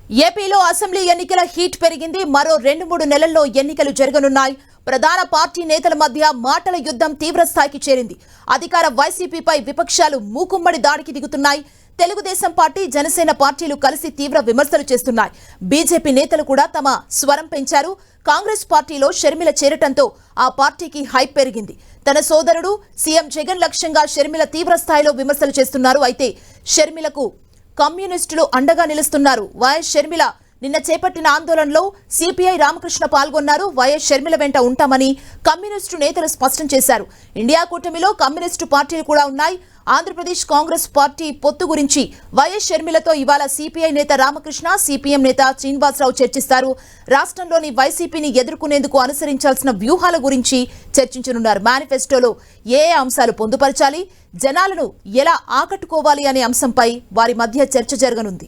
ఏపీలో అసెంబ్లీ ఎన్నికల హీట్ పెరిగింది. మరో 2-3 నెలల్లో ఎన్నికలు జరగనున్నాయి. ప్రధాన పార్టీ నేతల మధ్య మాటల యుద్ధం తీవ్ర స్థాయికి చేరింది. అధికార వైసీపీపై విపక్షాలు మూకుమ్మడి దాడికి దిగుతున్నాయి. తెలుగుదేశం పార్టీ, జనసేన పార్టీలు కలిసి తీవ్ర విమర్శలు చేస్తున్నాయి. బీజేపీ నేతలు కూడా తమ స్వరం పెంచారు. కాంగ్రెస్ పార్టీలో షర్మిల చేరటంతో ఆ పార్టీకి హైప్ పెరిగింది. తన సోదరుడు సీఎం జగన్ లక్ష్యంగా షర్మిల తీవ్ర స్థాయిలో విమర్శలు చేస్తున్నారు. అయితే షర్మిలకు కమ్యూనిస్టులు అండగా నిలుస్తున్నారు. వైఎస్ షర్మిల నిన్న చేపట్టిన ఆందోళనలో సిపిఐ రామకృష్ణ పాల్గొన్నారు. వైఎస్ షర్మిల వెంట ఉంటామని కమ్యూనిస్టు నేతలు స్పష్టం చేశారు. ఇండియా కూటమిలో కమ్యూనిస్టు పార్టీలు కూడా ఉన్నాయి. ఆంధ్రప్రదేశ్ కాంగ్రెస్ పార్టీ పొత్తు గురించి వైఎస్ షర్మిలతో ఇవాళ సిపిఐ నేత రామకృష్ణ, సిపిఎం నేత శ్రీనివాసరావు చర్చిస్తారు. రాష్ట్రంలోని వైసీపీని ఎదుర్కొనేందుకు అనుసరించాల్సిన వ్యూహాల గురించి చర్చించనున్నారు. మేనిఫెస్టోలో ఏ అంశాలు పొందుపరచాలి, జనాలను ఎలా ఆకట్టుకోవాలి అనే అంశంపై వారి మధ్య చర్చ జరగనుంది.